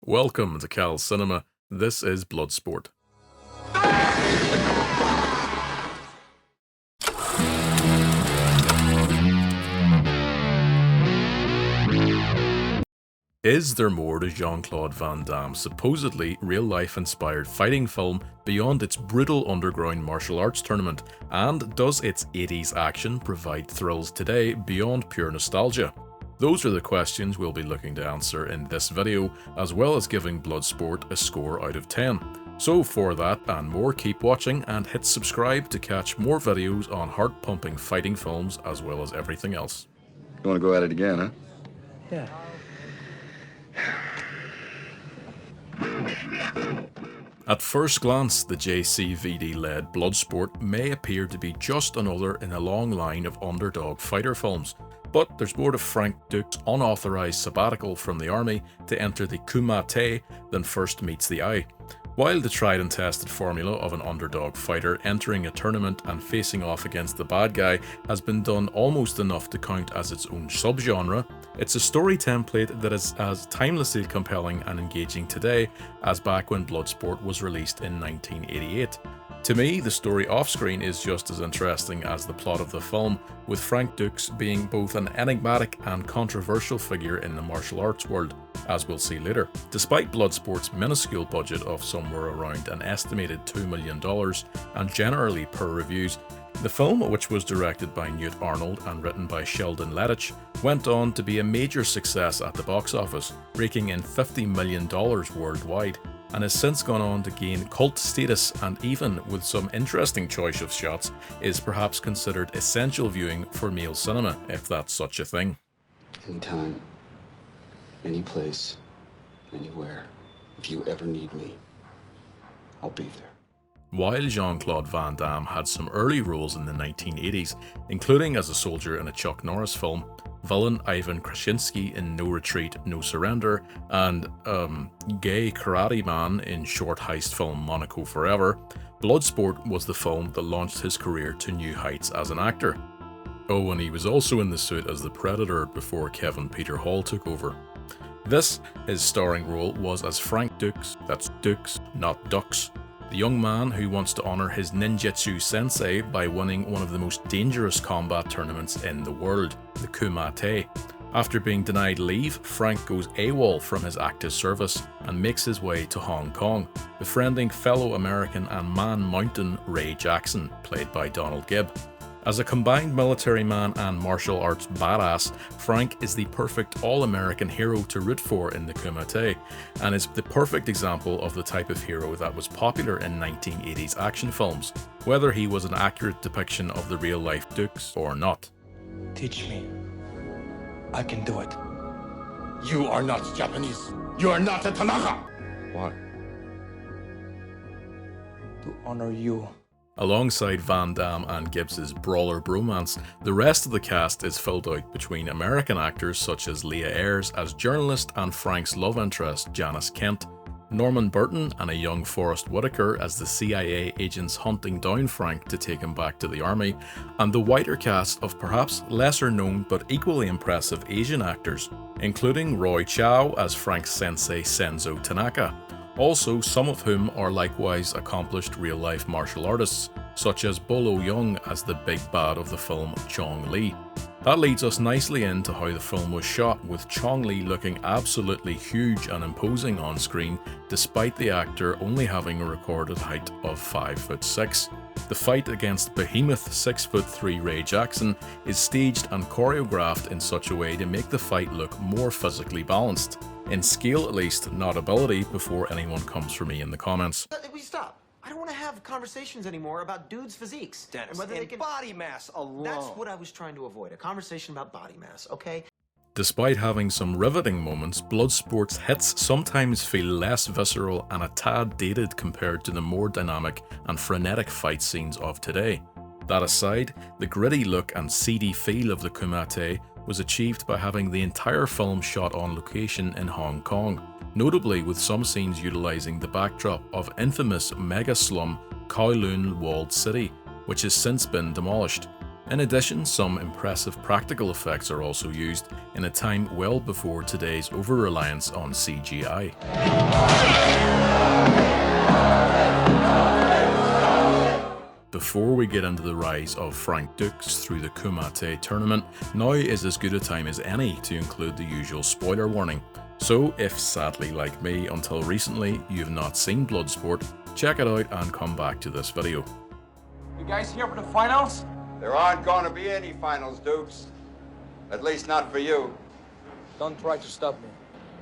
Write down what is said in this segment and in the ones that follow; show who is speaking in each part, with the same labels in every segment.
Speaker 1: Welcome to Cal Cinema. This is Bloodsport. Is there more to Jean-Claude Van Damme's supposedly real-life inspired fighting film beyond its brutal underground martial arts tournament? And does its 80s action provide thrills today beyond pure nostalgia? Those are the questions we'll be looking to answer in this video, as well as giving Bloodsport a score out of 10. So for that and more, keep watching and hit subscribe to catch more videos on heart-pumping fighting films as well as everything else.
Speaker 2: You want to go at it again, huh?
Speaker 3: Yeah.
Speaker 1: At first glance, the JCVD-led Bloodsport may appear to be just another in a long line of underdog fighter films, but there's more to Frank Dux' unauthorized sabbatical from the army to enter the Kumite than first meets the eye. While the tried and tested formula of an underdog fighter entering a tournament and facing off against the bad guy has been done almost enough to count as its own subgenre, it's a story template that is as timelessly compelling and engaging today as back when Bloodsport was released in 1988. To me, the story off-screen is just as interesting as the plot of the film, with Frank Dux being both an enigmatic and controversial figure in the martial arts world, as we'll see later. Despite Bloodsport's minuscule budget of somewhere around an estimated $2 million, and generally poor reviews, the film, which was directed by Newt Arnold and written by Sheldon Lettich, went on to be a major success at the box office, raking in $50 million worldwide, and has since gone on to gain cult status and, even with some interesting choice of shots, is perhaps considered essential viewing for male cinema, if that's such a thing.
Speaker 4: Anytime, any place, anywhere, if you ever need me, I'll be there.
Speaker 1: While Jean-Claude Van Damme had some early roles in the 1980s, including as a soldier in a Chuck Norris film, villain Ivan Krasinski in No Retreat, No Surrender, and gay karate man in short heist film Monaco Forever, Bloodsport was the film that launched his career to new heights as an actor. Oh, and he was also in the suit as the Predator before Kevin Peter Hall took over. This, his starring role, was as Frank Dux, that's Dux, not Dux, the young man who wants to honor his ninjutsu sensei by winning one of the most dangerous combat tournaments in the world, the Kumite. After being denied leave, Frank goes AWOL from his active service and makes his way to Hong Kong, befriending fellow American and Man Mountain Ray Jackson, played by Donald Gibb. As a combined military man and martial arts badass, Frank is the perfect all-American hero to root for in the Kumite, and is the perfect example of the type of hero that was popular in 1980s action films, whether he was an accurate depiction of the real-life Dux or not.
Speaker 3: Teach me. I can do it.
Speaker 5: You are not Japanese. You are not a Tanaka.
Speaker 4: Why?
Speaker 3: To honor you.
Speaker 1: Alongside Van Damme and Gibbs' brawler bromance, the rest of the cast is filled out between American actors such as Leah Ayres as journalist and Frank's love interest Janice Kent, Norman Burton and a young Forrest Whitaker as the CIA agents hunting down Frank to take him back to the army, and the wider cast of perhaps lesser known but equally impressive Asian actors, including Roy Chow as Frank's sensei Senzo Tanaka. Also, some of whom are likewise accomplished real-life martial artists, such as Bolo Yeung as the big bad of the film Chong Li. That leads us nicely into how the film was shot, with Chong Li looking absolutely huge and imposing on screen, despite the actor only having a recorded height of 5'6". The fight against behemoth 6'3" Ray Jackson is staged and choreographed in such a way to make the fight look more physically balanced. In scale at least, not ability, before anyone comes for me in the comments.
Speaker 6: We stop. I don't want to have conversations anymore about dudes' physiques.
Speaker 7: Dennis,
Speaker 6: and whether they can...
Speaker 7: body mass alone.
Speaker 6: That's what I was trying to avoid, a conversation about body mass, okay?
Speaker 1: Despite having some riveting moments, Bloodsport's hits sometimes feel less visceral and a tad dated compared to the more dynamic and frenetic fight scenes of today. That aside, the gritty look and seedy feel of the Kumite was achieved by having the entire film shot on location in Hong Kong, notably with some scenes utilising the backdrop of infamous mega-slum Kowloon Walled City, which has since been demolished. In addition, some impressive practical effects are also used in a time well before today's over-reliance on CGI. Before we get into the rise of Frank Dux through the Kumite tournament, now is as good a time as any to include the usual spoiler warning. So if, sadly like me, until recently you've not seen Bloodsport, check it out and come back to this video.
Speaker 3: You guys here for the finals?
Speaker 2: There aren't going to be any finals, Dukes. At least not for you.
Speaker 3: Don't try to stop me.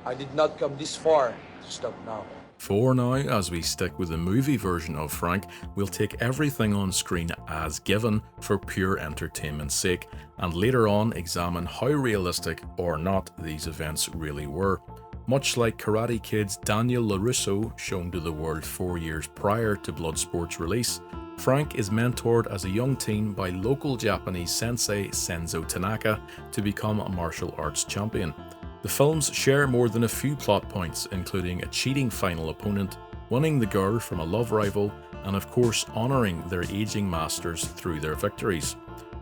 Speaker 3: I did not come this far to stop now.
Speaker 1: For now, as we stick with the movie version of Frank, we'll take everything on screen as given for pure entertainment's sake, and later on examine how realistic or not these events really were. Much like Karate Kid's Daniel LaRusso, shown to the world 4 years prior to Bloodsport's release, Frank is mentored as a young teen by local Japanese sensei Senzo Tanaka to become a martial arts champion. The films share more than a few plot points, including a cheating final opponent, winning the girl from a love rival, and of course honouring their aging masters through their victories.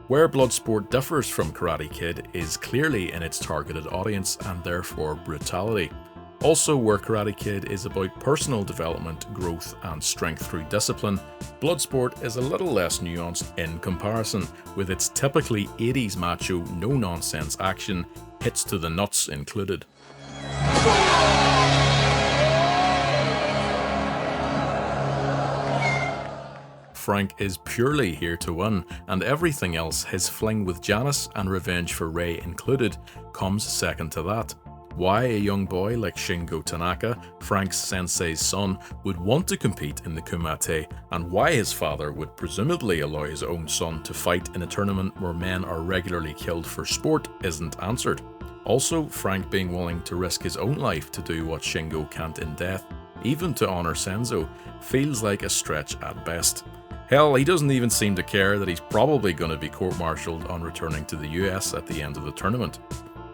Speaker 1: Where Bloodsport differs from Karate Kid is clearly in its targeted audience and therefore brutality. Also, where Karate Kid is about personal development, growth and strength through discipline, Bloodsport is a little less nuanced in comparison, with its typically 80s macho, no-nonsense action, hits to the nuts included. Frank is purely here to win, and everything else, his fling with Janice and revenge for Ray included, comes second to that. Why a young boy like Shingo Tanaka, Frank's sensei's son, would want to compete in the Kumite, and why his father would presumably allow his own son to fight in a tournament where men are regularly killed for sport isn't answered. Also, Frank being willing to risk his own life to do what Shingo can't in death, even to honour Senzo, feels like a stretch at best. Hell, he doesn't even seem to care that he's probably going to be court-martialed on returning to the US at the end of the tournament.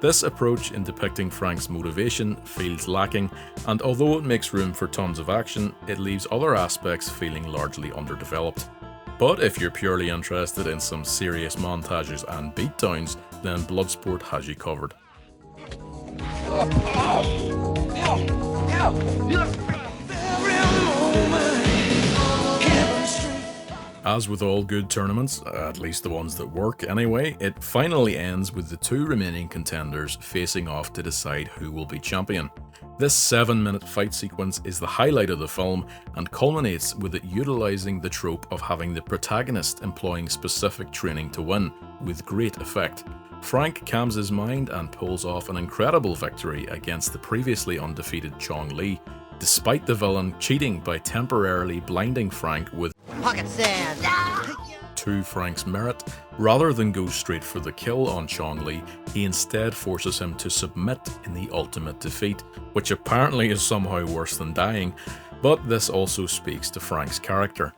Speaker 1: This approach in depicting Frank's motivation feels lacking, and although it makes room for tons of action, it leaves other aspects feeling largely underdeveloped. But if you're purely interested in some serious montages and beatdowns, then Bloodsport has you covered. As with all good tournaments, at least the ones that work anyway, it finally ends with the two remaining contenders facing off to decide who will be champion. This 7-minute fight sequence is the highlight of the film and culminates with it utilising the trope of having the protagonist employing specific training to win, with great effect. Frank calms his mind and pulls off an incredible victory against the previously undefeated Chong Li, despite the villain cheating by temporarily blinding Frank with
Speaker 6: Pocket sand.
Speaker 1: to Frank's merit. Rather than go straight for the kill on Chong Li, he instead forces him to submit in the ultimate defeat, which apparently is somehow worse than dying, but this also speaks to Frank's character.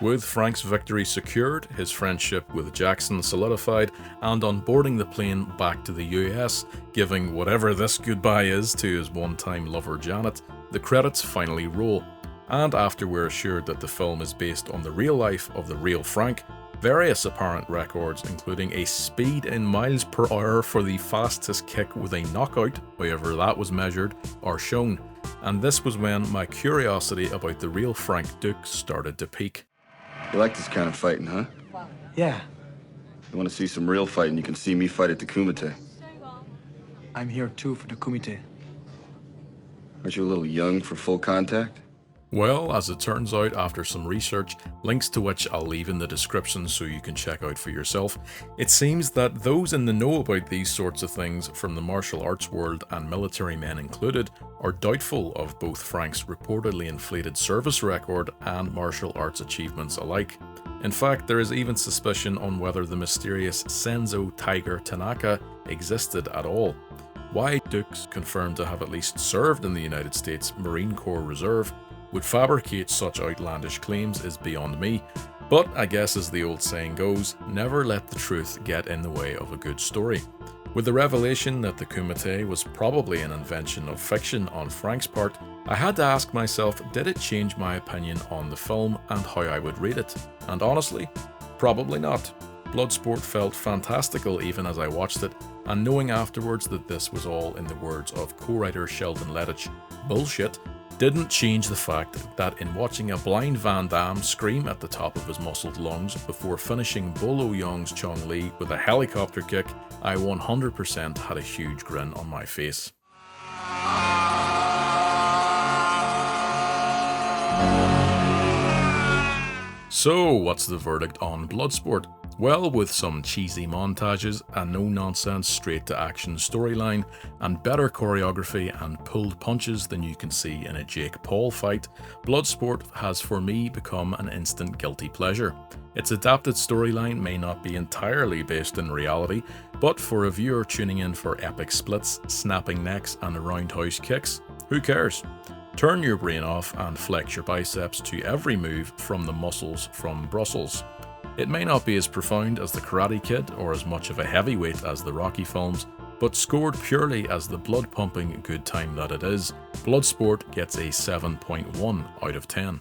Speaker 1: With Frank's victory secured, his friendship with Jackson solidified, and on boarding the plane back to the US, giving whatever this goodbye is to his one-time lover Janet, the credits finally roll. And after we're assured that the film is based on the real life of the real Frank, various apparent records, including a speed in miles per hour for the fastest kick with a knockout, however that was measured, are shown. And this was when my curiosity about the real Frank Dux started to peak.
Speaker 2: You like this kind of fighting, huh?
Speaker 3: Yeah,
Speaker 2: You want to see some real fighting, you can see me fight at the Kumite.
Speaker 3: I'm here too for the Kumite.
Speaker 2: Aren't you a little young for full contact?
Speaker 1: Well, as it turns out after some research, links to which I'll leave in the description so you can check out for yourself, it seems that those in the know about these sorts of things from the martial arts world, and military men included, are doubtful of both Frank's reportedly inflated service record and martial arts achievements alike. In fact, there is even suspicion on whether the mysterious Senzo Tiger Tanaka existed at all. Why Dux, confirmed to have at least served in the United States Marine Corps Reserve, would fabricate such outlandish claims is beyond me, but I guess as the old saying goes, never let the truth get in the way of a good story. With the revelation that the Kumite was probably an invention of fiction on Frank's part, I had to ask myself, did it change my opinion on the film and how I would rate it? And honestly, probably not. Bloodsport felt fantastical even as I watched it, and knowing afterwards that this was all, in the words of co-writer Sheldon Lettich, bullshit, didn't change the fact that in watching a blind Van Damme scream at the top of his muscled lungs before finishing Bolo Young's Chong Li with a helicopter kick, I 100% had a huge grin on my face. So, what's the verdict on Bloodsport? Well, with some cheesy montages, a no-nonsense straight-to-action storyline, and better choreography and pulled punches than you can see in a Jake Paul fight, Bloodsport has for me become an instant guilty pleasure. Its adapted storyline may not be entirely based in reality, but for a viewer tuning in for epic splits, snapping necks and roundhouse kicks, who cares? Turn your brain off and flex your biceps to every move from the muscles from Brussels. It may not be as profound as the Karate Kid or as much of a heavyweight as the Rocky films, but scored purely as the blood-pumping good time that it is, Bloodsport gets a 7.1 out of 10.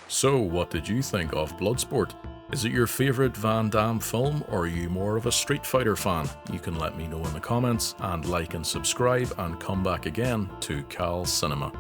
Speaker 1: So, what did you think of Bloodsport? Is it your favourite Van Damme film, or are you more of a Street Fighter fan? You can let me know in the comments, and like and subscribe and come back again to Cal Cinema.